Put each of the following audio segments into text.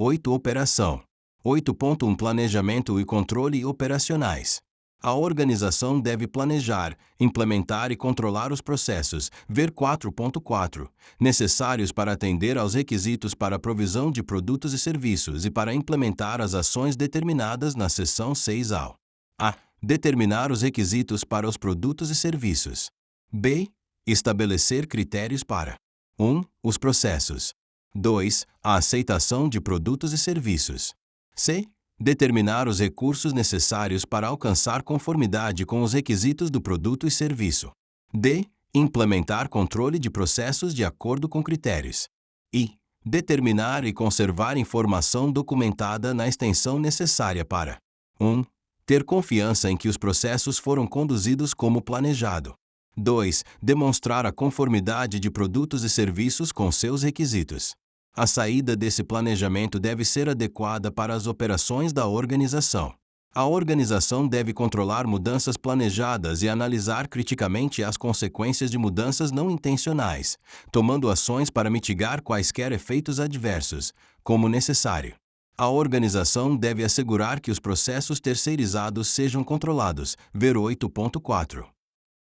8. Operação. 8.1 Planejamento e controle operacionais. A organização deve planejar, implementar e controlar os processos, ver 4.4, necessários para atender aos requisitos para a provisão de produtos e serviços e para implementar as ações determinadas na seção 6A. A. Determinar os requisitos para os produtos e serviços. B. Estabelecer critérios para 1. Os processos. 2. A aceitação de produtos e serviços. C. Determinar os recursos necessários para alcançar conformidade com os requisitos do produto e serviço. D. Implementar controle de processos de acordo com critérios. I. Determinar e conservar informação documentada na extensão necessária para 1. Ter confiança em que os processos foram conduzidos como planejado. 2. Demonstrar a conformidade de produtos e serviços com seus requisitos. A saída desse planejamento deve ser adequada para as operações da organização. A organização deve controlar mudanças planejadas e analisar criticamente as consequências de mudanças não intencionais, tomando ações para mitigar quaisquer efeitos adversos, como necessário. A organização deve assegurar que os processos terceirizados sejam controlados, ver 8.4.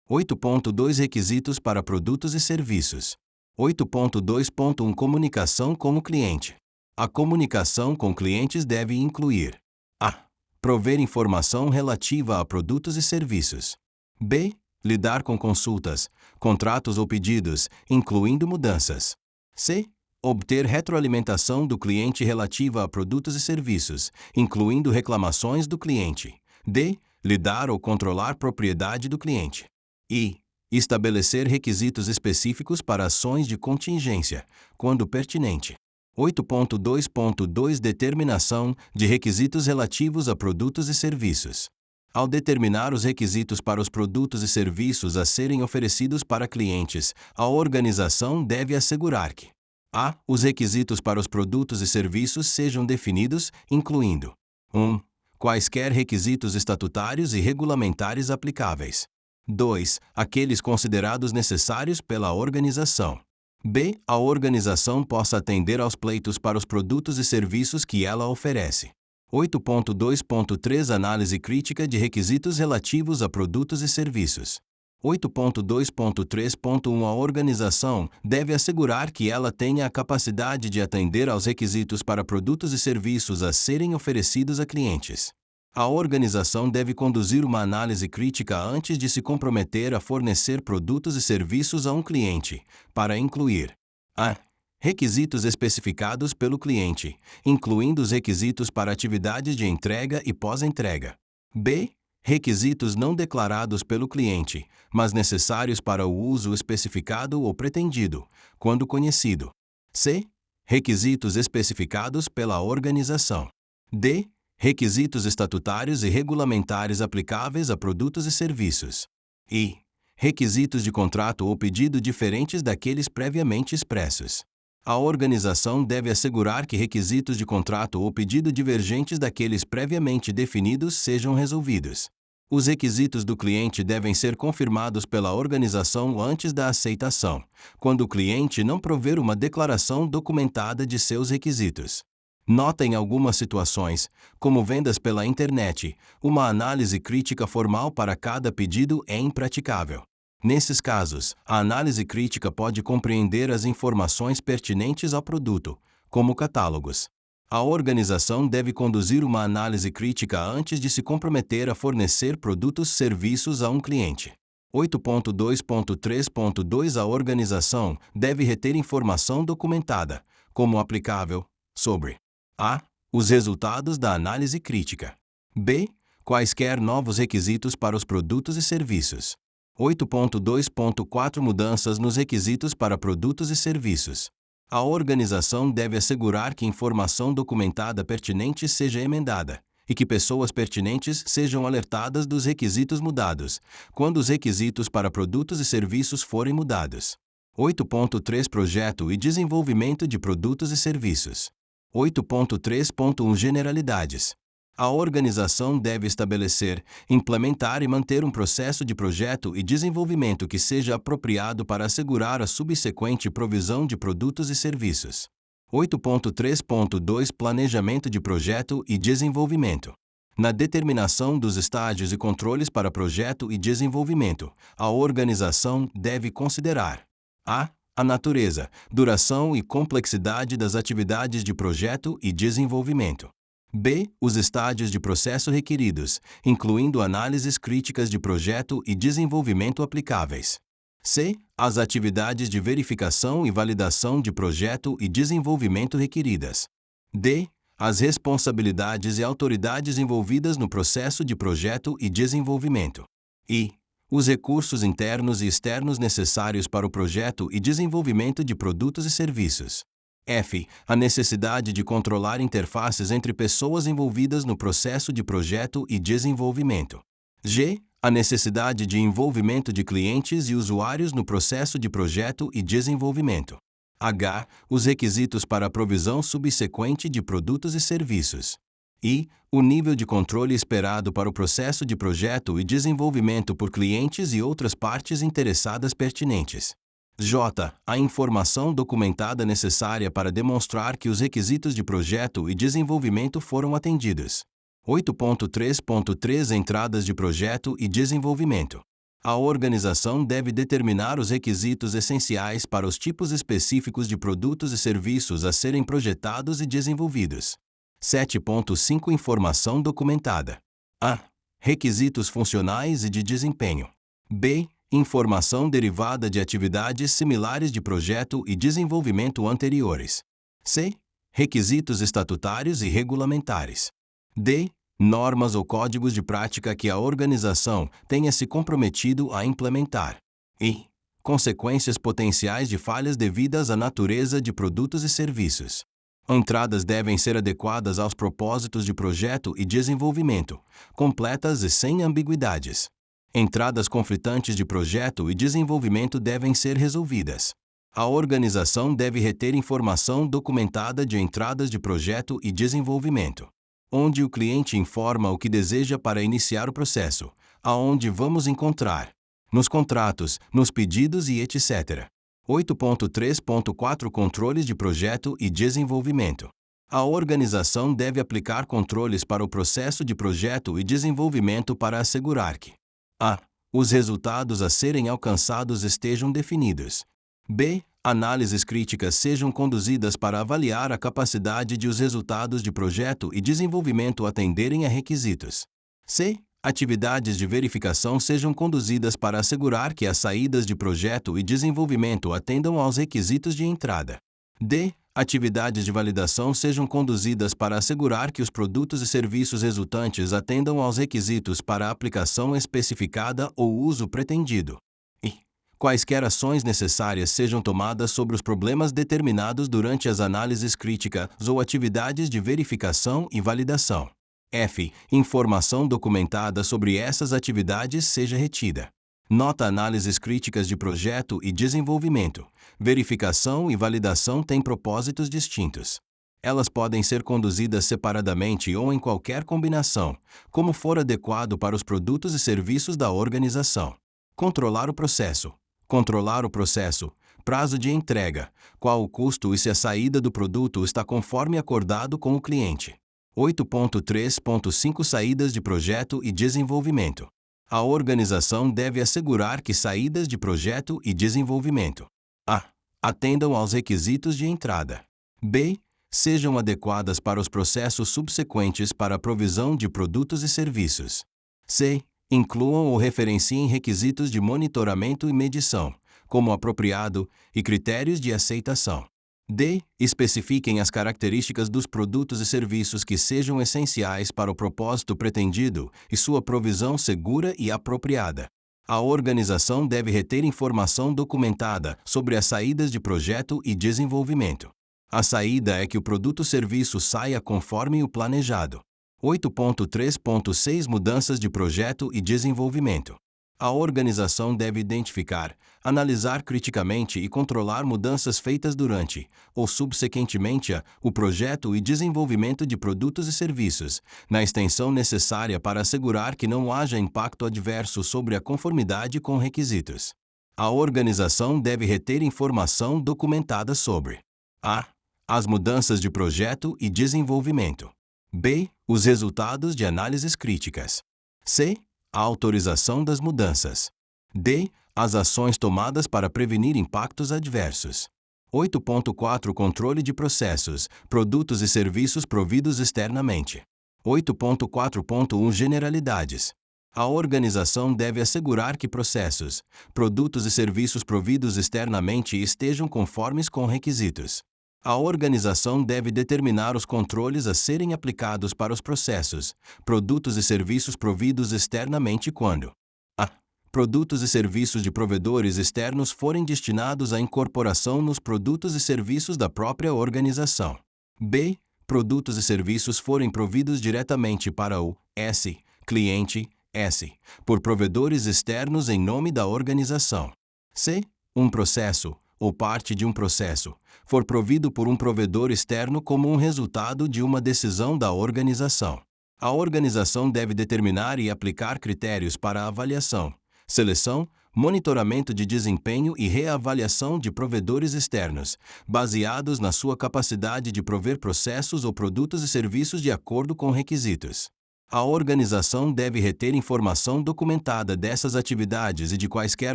8.2 Requisitos para produtos e serviços. 8.2.1 Comunicação com o cliente. A comunicação com clientes deve incluir: a. Prover informação relativa a produtos e serviços. b. Lidar com consultas, contratos ou pedidos, incluindo mudanças. c. Obter retroalimentação do cliente relativa a produtos e serviços, incluindo reclamações do cliente. d. Lidar ou controlar propriedade do cliente. e. Estabelecer requisitos específicos para ações de contingência, quando pertinente. 8.2.2 Determinação de requisitos relativos a produtos e serviços. Ao determinar os requisitos para os produtos e serviços a serem oferecidos para clientes, a organização deve assegurar que: a. Os requisitos para os produtos e serviços sejam definidos, incluindo 1. Quaisquer requisitos estatutários e regulamentares aplicáveis. 2. Aqueles considerados necessários pela organização. b. A organização possa atender aos pleitos para os produtos e serviços que ela oferece. 8.2.3 Análise crítica de requisitos relativos a produtos e serviços. 8.2.3.1 A organização deve assegurar que ela tenha a capacidade de atender aos requisitos para produtos e serviços a serem oferecidos a clientes. A organização deve conduzir uma análise crítica antes de se comprometer a fornecer produtos e serviços a um cliente, para incluir: a. Requisitos especificados pelo cliente, incluindo os requisitos para atividades de entrega e pós-entrega. b. Requisitos não declarados pelo cliente, mas necessários para o uso especificado ou pretendido, quando conhecido. c. Requisitos especificados pela organização. d. Requisitos estatutários e regulamentares aplicáveis a produtos e serviços. e. Requisitos de contrato ou pedido diferentes daqueles previamente expressos. A organização deve assegurar que requisitos de contrato ou pedido divergentes daqueles previamente definidos sejam resolvidos. Os requisitos do cliente devem ser confirmados pela organização antes da aceitação, quando o cliente não prover uma declaração documentada de seus requisitos. Nota: em algumas situações, como vendas pela internet, uma análise crítica formal para cada pedido é impraticável. Nesses casos, a análise crítica pode compreender as informações pertinentes ao produto, como catálogos. A organização deve conduzir uma análise crítica antes de se comprometer a fornecer produtos e serviços a um cliente. 8.2.3.2 A organização deve reter informação documentada, como aplicável, sobre: a. Os resultados da análise crítica. b. Quaisquer novos requisitos para os produtos e serviços. 8.2.4 Mudanças nos requisitos para produtos e serviços. A organização deve assegurar que informação documentada pertinente seja emendada e que pessoas pertinentes sejam alertadas dos requisitos mudados, quando os requisitos para produtos e serviços forem mudados. 8.3 Projeto e desenvolvimento de produtos e serviços. 8.3.1 Generalidades. A organização deve estabelecer, implementar e manter um processo de projeto e desenvolvimento que seja apropriado para assegurar a subsequente provisão de produtos e serviços. 8.3.2 Planejamento de projeto e desenvolvimento. Na determinação dos estágios e controles para projeto e desenvolvimento, a organização deve considerar a natureza, duração e complexidade das atividades de projeto e desenvolvimento. B. Os estágios de processo requeridos, incluindo análises críticas de projeto e desenvolvimento aplicáveis. C. As atividades de verificação e validação de projeto e desenvolvimento requeridas. D. As responsabilidades e autoridades envolvidas no processo de projeto e desenvolvimento. I. Os recursos internos e externos necessários para o projeto e desenvolvimento de produtos e serviços. F. A necessidade de controlar interfaces entre pessoas envolvidas no processo de projeto e desenvolvimento. G. A necessidade de envolvimento de clientes e usuários no processo de projeto e desenvolvimento. H. Os requisitos para a provisão subsequente de produtos e serviços. I. O nível de controle esperado para o processo de projeto e desenvolvimento por clientes e outras partes interessadas pertinentes. J. A informação documentada necessária para demonstrar que os requisitos de projeto e desenvolvimento foram atendidos. 8.3.3 Entradas de projeto e desenvolvimento. A organização deve determinar os requisitos essenciais para os tipos específicos de produtos e serviços a serem projetados e desenvolvidos. 7.5 Informação documentada. A. Requisitos funcionais e de desempenho. B. Informação derivada de atividades similares de projeto e desenvolvimento anteriores. C. Requisitos estatutários e regulamentares. D. Normas ou códigos de prática que a organização tenha se comprometido a implementar. E. Consequências potenciais de falhas devidas à natureza de produtos e serviços. Entradas devem ser adequadas aos propósitos de projeto e desenvolvimento, completas e sem ambiguidades. Entradas conflitantes de projeto e desenvolvimento devem ser resolvidas. A organização deve reter informação documentada de entradas de projeto e desenvolvimento, onde o cliente informa o que deseja para iniciar o processo, aonde vamos encontrar, nos contratos, nos pedidos e etc. 8.3.4 Controles de projeto e desenvolvimento. A organização deve aplicar controles para o processo de projeto e desenvolvimento para assegurar que a. Os resultados a serem alcançados estejam definidos. B. Análises críticas sejam conduzidas para avaliar a capacidade de os resultados de projeto e desenvolvimento atenderem a requisitos. C. Atividades de verificação sejam conduzidas para assegurar que as saídas de projeto e desenvolvimento atendam aos requisitos de entrada. D. Atividades de validação sejam conduzidas para assegurar que os produtos e serviços resultantes atendam aos requisitos para a aplicação especificada ou uso pretendido. E. Quaisquer ações necessárias sejam tomadas sobre os problemas determinados durante as análises críticas ou atividades de verificação e validação. F. Informação documentada sobre essas atividades seja retida. Nota: análises críticas de projeto e desenvolvimento, verificação e validação têm propósitos distintos. Elas podem ser conduzidas separadamente ou em qualquer combinação, como for adequado para os produtos e serviços da organização. Controlar o processo. Controlar o processo. Prazo de entrega. Qual o custo e se a saída do produto está conforme acordado com o cliente. 8.3.5 Saídas de projeto e desenvolvimento. A organização deve assegurar que saídas de projeto e desenvolvimento a. Atendam aos requisitos de entrada. B. Sejam adequadas para os processos subsequentes para a provisão de produtos e serviços. C. Incluam ou referenciem requisitos de monitoramento e medição, como apropriado, e critérios de aceitação. D. Especifiquem as características dos produtos e serviços que sejam essenciais para o propósito pretendido e sua provisão segura e apropriada. A organização deve reter informação documentada sobre as saídas de projeto e desenvolvimento. A saída é que o produto ou serviço saia conforme o planejado. 8.3.6 Mudanças de projeto e desenvolvimento. A organização deve identificar, analisar criticamente e controlar mudanças feitas durante, ou subsequentemente o projeto e desenvolvimento de produtos e serviços, na extensão necessária para assegurar que não haja impacto adverso sobre a conformidade com requisitos. A organização deve reter informação documentada sobre a. As mudanças de projeto e desenvolvimento. B. Os resultados de análises críticas. C. A autorização das mudanças. D. As ações tomadas para prevenir impactos adversos. 8.4 Controle de processos, produtos e serviços providos externamente. 8.4.1 Generalidades. A organização deve assegurar que processos, produtos e serviços providos externamente estejam conformes com requisitos. A organização deve determinar os controles a serem aplicados para os processos, produtos e serviços providos externamente quando a. Produtos e serviços de provedores externos forem destinados à incorporação nos produtos e serviços da própria organização. B. Produtos e serviços forem providos diretamente para o S. Cliente S. Por provedores externos em nome da organização. C. Um processo, ou parte de um processo, for provido por um provedor externo como um resultado de uma decisão da organização. A organização deve determinar e aplicar critérios para a avaliação, seleção, monitoramento de desempenho e reavaliação de provedores externos, baseados na sua capacidade de prover processos ou produtos e serviços de acordo com requisitos. A organização deve reter informação documentada dessas atividades e de quaisquer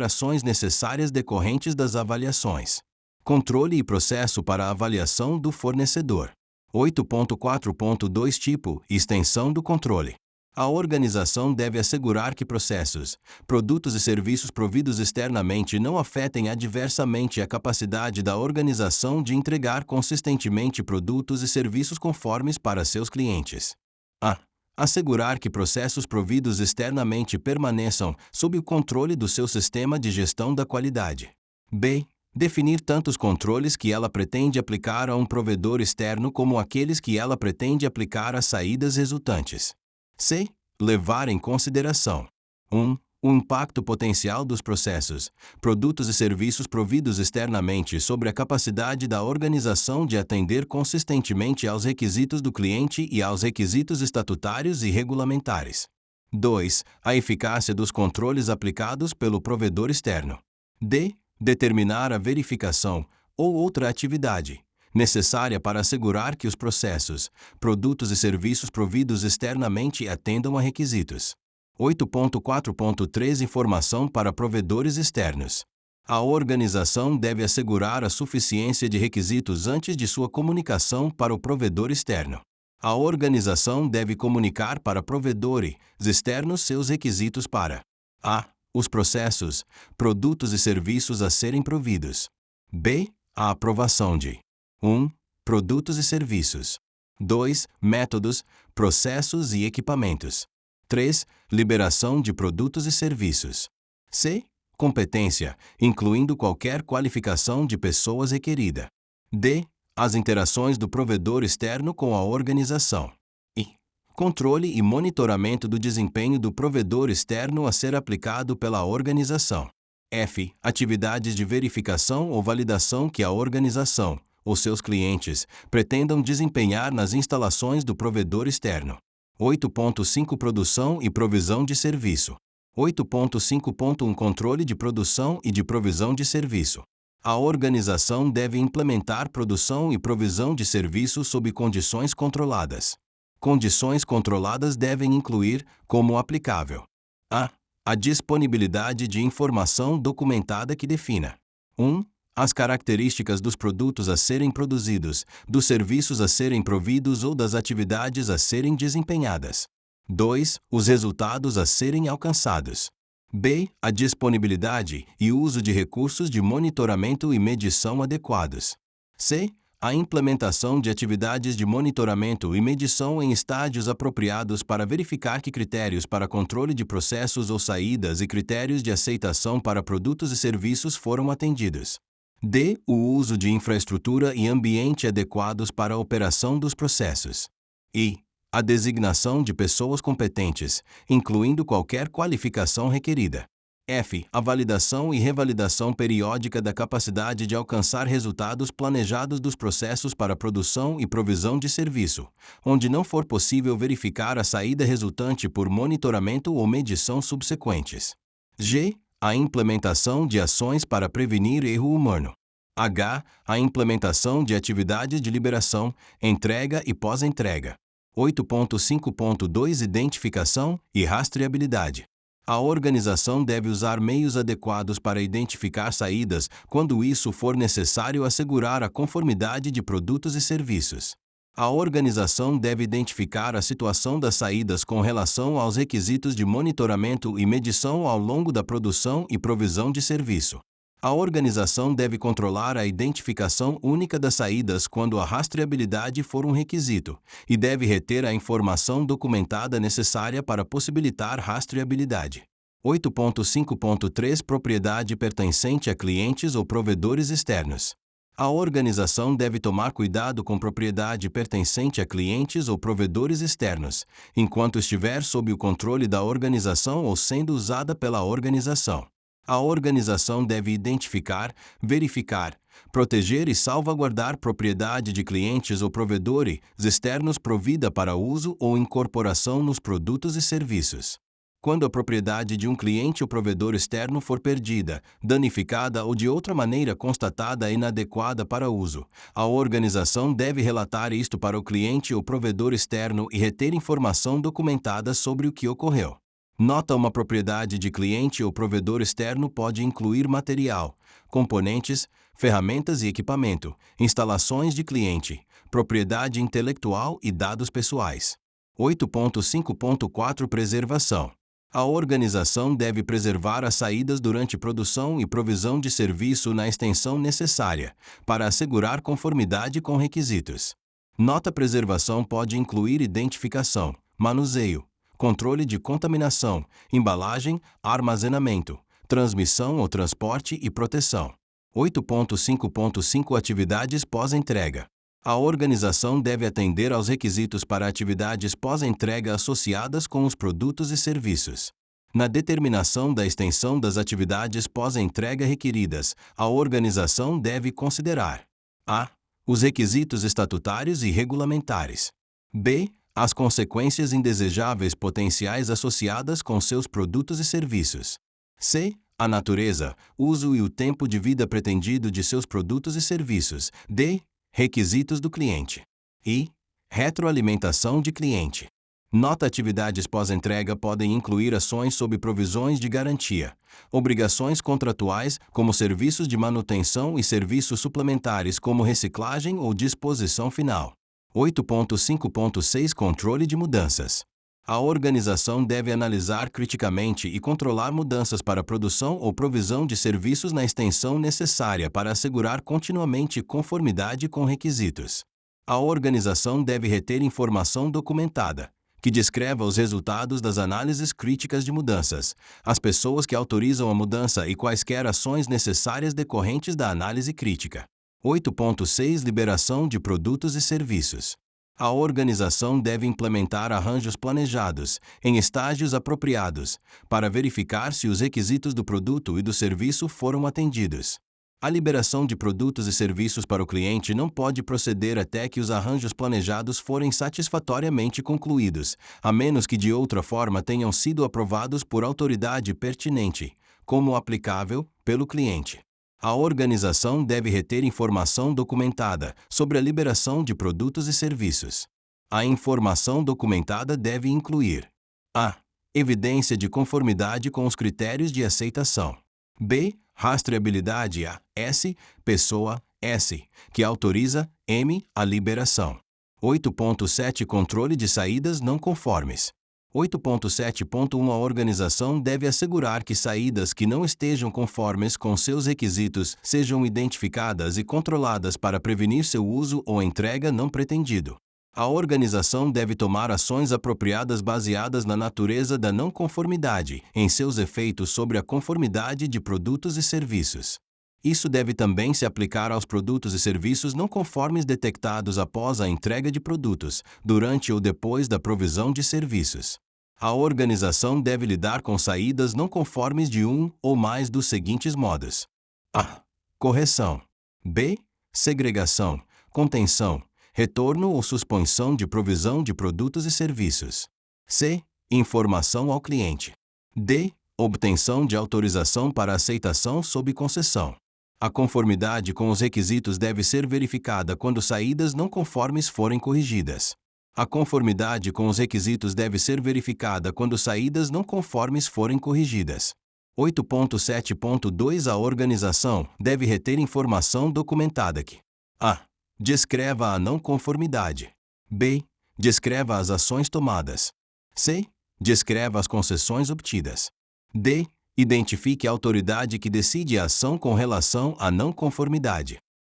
ações necessárias decorrentes das avaliações. Controle e processo para a avaliação do fornecedor. 8.4.2 Tipo e extensão do controle. A organização deve assegurar que processos, produtos e serviços providos externamente não afetem adversamente a capacidade da organização de entregar consistentemente produtos e serviços conformes para seus clientes. A. Assegurar que processos providos externamente permaneçam sob o controle do seu sistema de gestão da qualidade. B. Definir tantos controles que ela pretende aplicar a um provedor externo como aqueles que ela pretende aplicar às saídas resultantes. C. Levar em consideração 1. O impacto potencial dos processos, produtos e serviços providos externamente sobre a capacidade da organização de atender consistentemente aos requisitos do cliente e aos requisitos estatutários e regulamentares. 2. A eficácia dos controles aplicados pelo provedor externo. D. Determinar a verificação ou outra atividade necessária para assegurar que os processos, produtos e serviços providos externamente atendam a requisitos. 8.4.3 Informação para provedores externos. A organização deve assegurar a suficiência de requisitos antes de sua comunicação para o provedor externo. A organização deve comunicar para provedores externos seus requisitos para a. Os processos, produtos e serviços a serem providos. B. A aprovação de 1. Produtos e serviços. 2. Métodos, processos e equipamentos. 3. Liberação de produtos e serviços. C. Competência, incluindo qualquer qualificação de pessoas requerida. D. As interações do provedor externo com a organização. E. Controle e monitoramento do desempenho do provedor externo a ser aplicado pela organização. F. Atividades de verificação ou validação que a organização, ou seus clientes, pretendam desempenhar nas instalações do provedor externo. 8.5 Produção e provisão de serviço. 8.5.1 Controle de produção e de provisão de serviço. A organização deve implementar produção e provisão de serviço sob condições controladas. Condições controladas devem incluir, como aplicável: a disponibilidade de informação documentada que defina 1. As características dos produtos a serem produzidos, dos serviços a serem providos ou das atividades a serem desempenhadas. 2. Os resultados a serem alcançados. B. A disponibilidade e uso de recursos de monitoramento e medição adequados. C. A implementação de atividades de monitoramento e medição em estádios apropriados para verificar que critérios para controle de processos ou saídas e critérios de aceitação para produtos e serviços foram atendidos. D. O uso de infraestrutura e ambiente adequados para a operação dos processos. E. A designação de pessoas competentes, incluindo qualquer qualificação requerida. F. A validação e revalidação periódica da capacidade de alcançar resultados planejados dos processos para produção e provisão de serviço, onde não for possível verificar a saída resultante por monitoramento ou medição subsequentes. G. A implementação de ações para prevenir erro humano. H. A implementação de atividades de liberação, entrega e pós-entrega. 8.5.2 Identificação e rastreabilidade. A organização deve usar meios adequados para identificar saídas quando isso for necessário assegurar a conformidade de produtos e serviços. A organização deve identificar a situação das saídas com relação aos requisitos de monitoramento e medição ao longo da produção e provisão de serviço. A organização deve controlar a identificação única das saídas quando a rastreabilidade for um requisito, e deve reter a informação documentada necessária para possibilitar rastreabilidade. 8.5.3 Propriedade pertencente a clientes ou provedores externos. A organização deve tomar cuidado com propriedade pertencente a clientes ou provedores externos, enquanto estiver sob o controle da organização ou sendo usada pela organização. A organização deve identificar, verificar, proteger e salvaguardar propriedade de clientes ou provedores externos provida para uso ou incorporação nos produtos e serviços. Quando a propriedade de um cliente ou provedor externo for perdida, danificada ou de outra maneira constatada inadequada para uso, a organização deve relatar isto para o cliente ou provedor externo e reter informação documentada sobre o que ocorreu. Nota: uma propriedade de cliente ou provedor externo pode incluir material, componentes, ferramentas e equipamento, instalações de cliente, propriedade intelectual e dados pessoais. 8.5.4 Preservação. A organização deve preservar as saídas durante produção e provisão de serviço na extensão necessária, para assegurar conformidade com requisitos. Nota: preservação pode incluir identificação, manuseio, controle de contaminação, embalagem, armazenamento, transmissão ou transporte e proteção. 8.5.5 Atividades pós-entrega. A organização deve atender aos requisitos para atividades pós-entrega associadas com os produtos e serviços. Na determinação da extensão das atividades pós-entrega requeridas, a organização deve considerar: a. Os requisitos estatutários e regulamentares. b. As consequências indesejáveis potenciais associadas com seus produtos e serviços. c. A natureza, uso e o tempo de vida pretendido de seus produtos e serviços. d. Requisitos do cliente. e. Retroalimentação de cliente. Nota: atividades pós-entrega podem incluir ações sob provisões de garantia, obrigações contratuais, como serviços de manutenção e serviços suplementares como reciclagem ou disposição final. 8.5.6 Controle de mudanças. A organização deve analisar criticamente e controlar mudanças para produção ou provisão de serviços na extensão necessária para assegurar continuamente conformidade com requisitos. A organização deve reter informação documentada, que descreva os resultados das análises críticas de mudanças, as pessoas que autorizam a mudança e quaisquer ações necessárias decorrentes da análise crítica. 8.6 Liberação de produtos e serviços. A organização deve implementar arranjos planejados, em estágios apropriados, para verificar se os requisitos do produto e do serviço foram atendidos. A liberação de produtos e serviços para o cliente não pode proceder até que os arranjos planejados forem satisfatoriamente concluídos, a menos que de outra forma tenham sido aprovados por autoridade pertinente, como aplicável, pelo cliente. A organização deve reter informação documentada sobre a liberação de produtos e serviços. A informação documentada deve incluir: a. Evidência de conformidade com os critérios de aceitação. b. Rastreabilidade a S. Pessoa S. que autoriza M. a liberação. 8.7 Controle de saídas não conformes. 8.7.1 A organização deve assegurar que saídas que não estejam conformes com seus requisitos sejam identificadas e controladas para prevenir seu uso ou entrega não pretendido. A organização deve tomar ações apropriadas baseadas na natureza da não conformidade, em seus efeitos sobre a conformidade de produtos e serviços. Isso deve também se aplicar aos produtos e serviços não conformes detectados após a entrega de produtos, durante ou depois da provisão de serviços. A organização deve lidar com saídas não conformes de um ou mais dos seguintes modos: a. Correção. b. Segregação, contenção, retorno ou suspensão de provisão de produtos e serviços. c. Informação ao cliente. d. Obtenção de autorização para aceitação sob concessão. A conformidade com os requisitos deve ser verificada quando saídas não conformes forem corrigidas. A conformidade com os requisitos deve ser verificada quando saídas não conformes forem corrigidas. 8.7.2 A organização deve reter informação documentada que: a. Descreva a não conformidade. b. Descreva as ações tomadas. c. Descreva as concessões obtidas. d. Identifique a autoridade que decide a ação com relação à não conformidade.